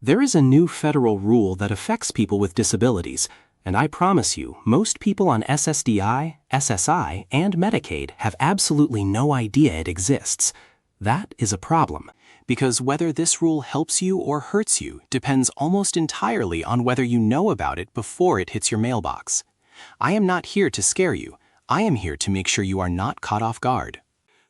There is a new federal rule that affects people with disabilities, and I promise you, most people on SSDI, SSI, and Medicaid have absolutely no idea it exists. That is a problem, because whether this rule helps you or hurts you depends almost entirely on whether you know about it before it hits your mailbox. I am not here to scare you. I am here to make sure you are not caught off guard.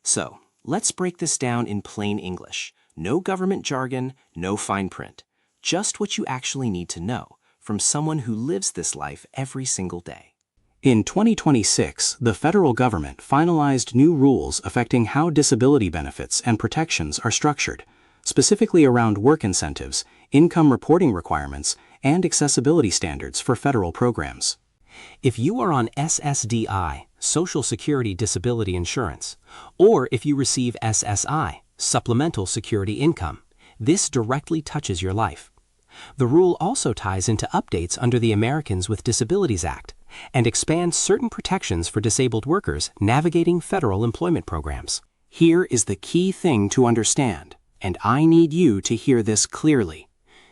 So, let's break this down in plain English. No government jargon, no fine print. Just what you actually need to know from someone who lives this life every single day. In 2026, the federal government finalized new rules affecting how disability benefits and protections are structured, specifically around work incentives, income reporting requirements, and accessibility standards for federal programs. If you are on SSDI, Social Security Disability Insurance, or if you receive SSI, Supplemental Security Income, this directly touches your life. The rule also ties into updates under the Americans with Disabilities Act and expands certain protections for disabled workers navigating federal employment programs. Here is the key thing to understand, and I need you to hear this clearly.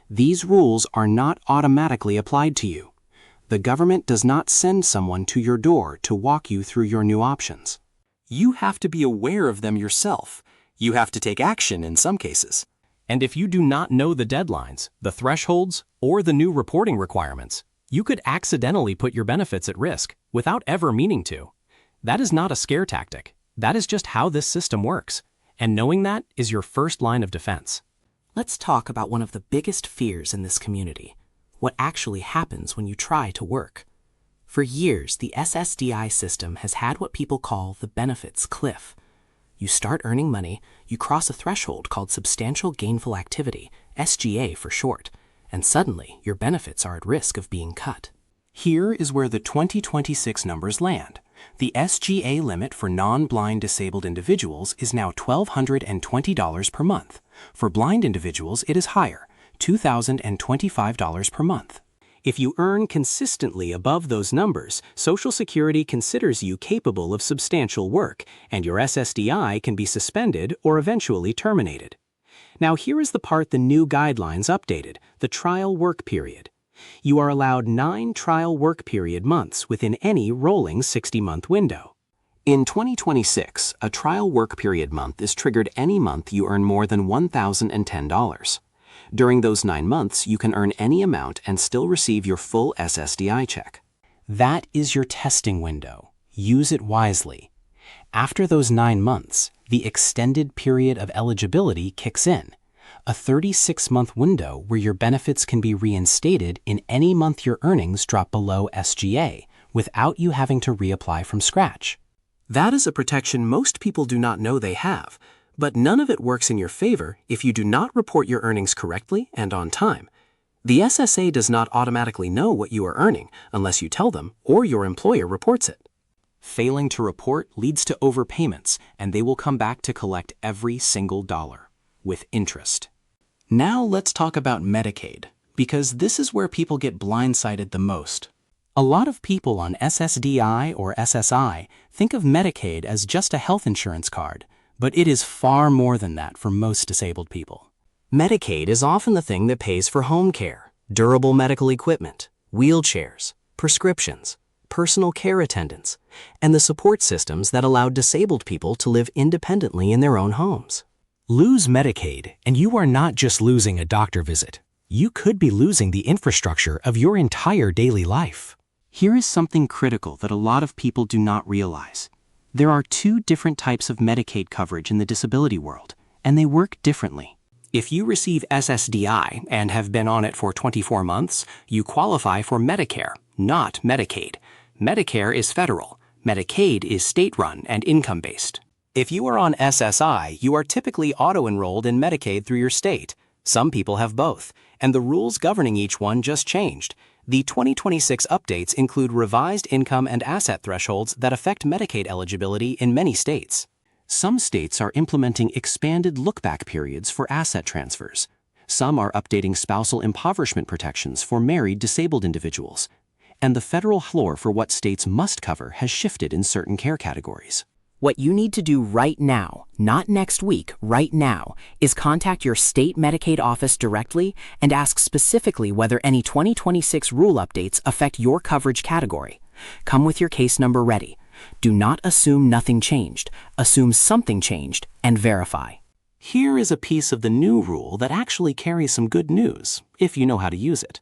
These rules are not automatically applied to you. The government does not send someone to your door to walk you through your new options. You have to be aware of them yourself. You have to take action in some cases. And if you do not know the deadlines, the thresholds, or the new reporting requirements, you could accidentally put your benefits at risk without ever meaning to. That is not a scare tactic. That is just how this system works. And knowing that is your first line of defense. Let's talk about one of the biggest fears in this community. What actually happens when you try to work. For years, the SSDI system has had what people call the benefits cliff. You start earning money, you cross a threshold called Substantial Gainful Activity, SGA for short, and suddenly your benefits are at risk of being cut. Here is where the 2026 numbers land. The SGA limit for non-blind disabled individuals is now $1,220 per month. For blind individuals, it is higher, $2,025 per month. If you earn consistently above those numbers, Social Security considers you capable of substantial work, and your SSDI can be suspended or eventually terminated. Now here is the part the new guidelines updated, the trial work period. You are allowed 9 trial work period months within any rolling 60-month window. In 2026, a trial work period month is triggered any month you earn more than $1,010. During those 9 months, you can earn any amount and still receive your full SSDI check. That is your testing window. Use it wisely. After those 9 months, the extended period of eligibility kicks in, a 36-month window where your benefits can be reinstated in any month your earnings drop below SGA without you having to reapply from scratch. That is a protection most people do not know they have. But none of it works in your favor if you do not report your earnings correctly and on time. The SSA does not automatically know what you are earning unless you tell them or your employer reports it. Failing to report leads to overpayments, and they will come back to collect every single dollar, with interest. Now let's talk about Medicaid, because this is where people get blindsided the most. A lot of people on SSDI or SSI think of Medicaid as just a health insurance card. But it is far more than that for most disabled people. Medicaid is often the thing that pays for home care, durable medical equipment, wheelchairs, prescriptions, personal care attendants, and the support systems that allow disabled people to live independently in their own homes. Lose Medicaid, and you are not just losing a doctor visit. You could be losing the infrastructure of your entire daily life. Here is something critical that a lot of people do not realize. There are 2 different types of Medicaid coverage in the disability world, and they work differently. If you receive SSDI and have been on it for 24 months, you qualify for Medicare, not Medicaid. Medicare is federal. Medicaid is state-run and income-based. If you are on SSI, you are typically auto-enrolled in Medicaid through your state. Some people have both, and the rules governing each one just changed. The 2026 updates include revised income and asset thresholds that affect Medicaid eligibility in many states. Some states are implementing expanded look-back periods for asset transfers. Some are updating spousal impoverishment protections for married disabled individuals. And the federal floor for what states must cover has shifted in certain care categories. What you need to do right now, not next week, right now, is contact your state Medicaid office directly and ask specifically whether any 2026 rule updates affect your coverage category. Come with your case number ready. Do not assume nothing changed. Assume something changed and verify. Here is a piece of the new rule that actually carries some good news, if you know how to use it.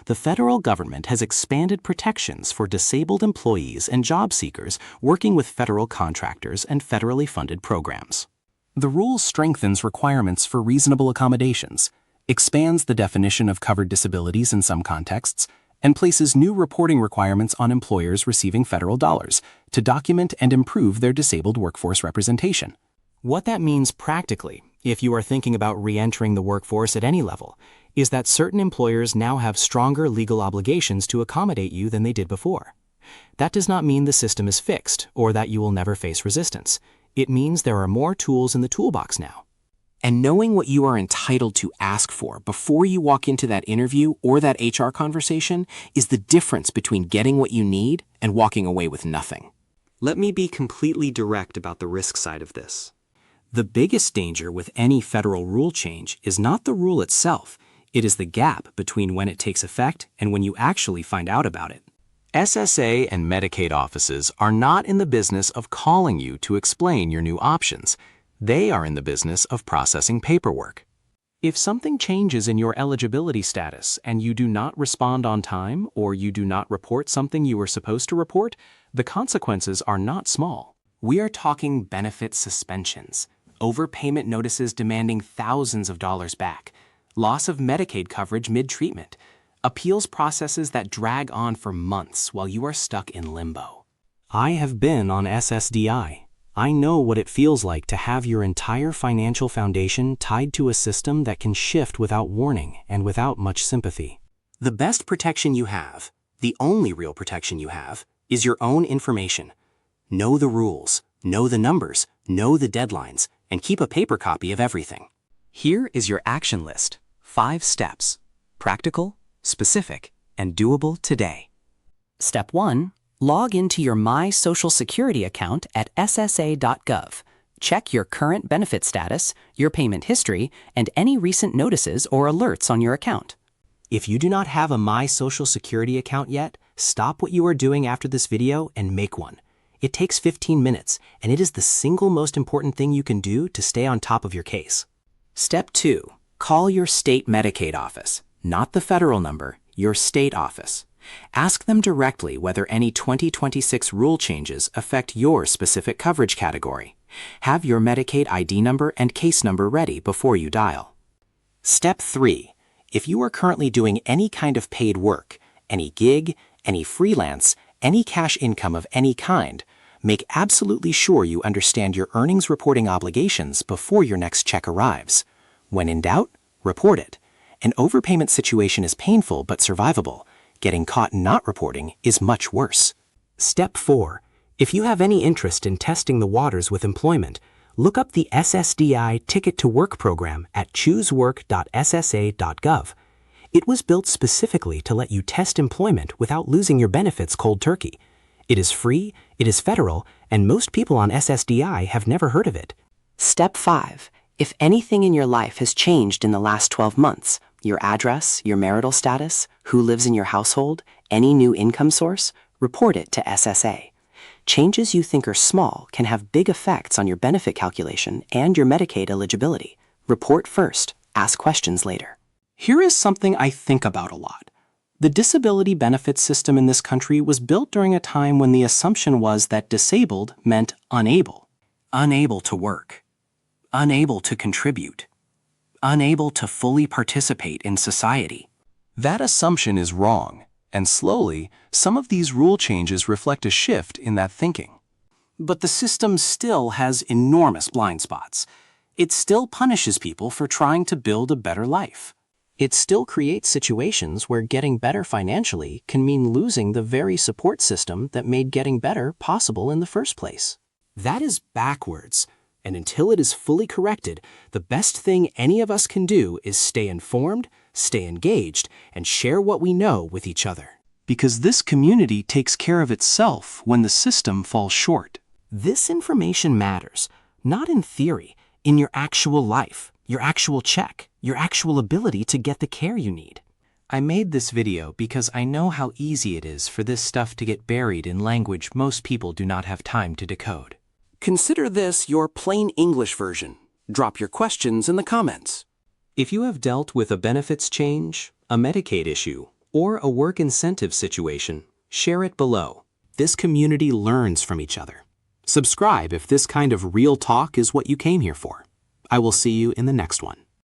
The federal government has expanded protections for disabled employees and job seekers working with federal contractors and federally funded programs. The rule strengthens requirements for reasonable accommodations, expands the definition of covered disabilities in some contexts, and places new reporting requirements on employers receiving federal dollars to document and improve their disabled workforce representation. What that means practically, if you are thinking about re-entering the workforce at any level, is that certain employers now have stronger legal obligations to accommodate you than they did before. That does not mean the system is fixed or that you will never face resistance. It means there are more tools in the toolbox now. And knowing what you are entitled to ask for before you walk into that interview or that HR conversation is the difference between getting what you need and walking away with nothing. Let me be completely direct about the risk side of this. The biggest danger with any federal rule change is not the rule itself. It is the gap between when it takes effect and when you actually find out about it. SSA and Medicaid offices are not in the business of calling you to explain your new options. They are in the business of processing paperwork. If something changes in your eligibility status and you do not respond on time or you do not report something you were supposed to report, the consequences are not small. We are talking benefit suspensions, overpayment notices demanding thousands of dollars back, loss of Medicaid coverage mid-treatment, appeals processes that drag on for months while you are stuck in limbo. I have been on SSDI. I know what it feels like to have your entire financial foundation tied to a system that can shift without warning and without much sympathy. The best protection you have, the only real protection you have, is your own information. Know the rules, know the numbers, know the deadlines, and keep a paper copy of everything. Here is your action list. 5 steps. Practical, specific, and doable today. Step 1. Log into your My Social Security account at ssa.gov. Check your current benefit status, your payment history, and any recent notices or alerts on your account. If you do not have a My Social Security account yet, stop what you are doing after this video and make one. It takes 15 minutes, and it is the single most important thing you can do to stay on top of your case. Step 2. Call your state Medicaid office, not the federal number, your state office. Ask them directly whether any 2026 rule changes affect your specific coverage category. Have your Medicaid ID number and case number ready before you dial. Step 3. If you are currently doing any kind of paid work, any gig, any freelance, any cash income of any kind, make absolutely sure you understand your earnings reporting obligations before your next check arrives. When in doubt, report it. An overpayment situation is painful but survivable. Getting caught not reporting is much worse. Step 4. If you have any interest in testing the waters with employment, look up the SSDI Ticket to Work program at choosework.ssa.gov. It was built specifically to let you test employment without losing your benefits cold turkey. It is free, it is federal, and most people on SSDI have never heard of it. Step 5. If anything in your life has changed in the last 12 months, your address, your marital status, who lives in your household, any new income source, report it to SSA. Changes you think are small can have big effects on your benefit calculation and your Medicaid eligibility. Report first, ask questions later. Here is something I think about a lot. The disability benefits system in this country was built during a time when the assumption was that disabled meant unable. Unable to work. Unable to contribute. Unable to fully participate in society. That assumption is wrong, and slowly, some of these rule changes reflect a shift in that thinking. But the system still has enormous blind spots. It still punishes people for trying to build a better life. It still creates situations where getting better financially can mean losing the very support system that made getting better possible in the first place. That is backwards. And until it is fully corrected, the best thing any of us can do is stay informed, stay engaged, and share what we know with each other. Because this community takes care of itself when the system falls short. This information matters, not in theory, in your actual life, your actual check, your actual ability to get the care you need. I made this video because I know how easy it is for this stuff to get buried in language most people do not have time to decode. Consider this your plain English version. Drop your questions in the comments. If you have dealt with a benefits change, a Medicaid issue, or a work incentive situation, share it below. This community learns from each other. Subscribe if this kind of real talk is what you came here for. I will see you in the next one.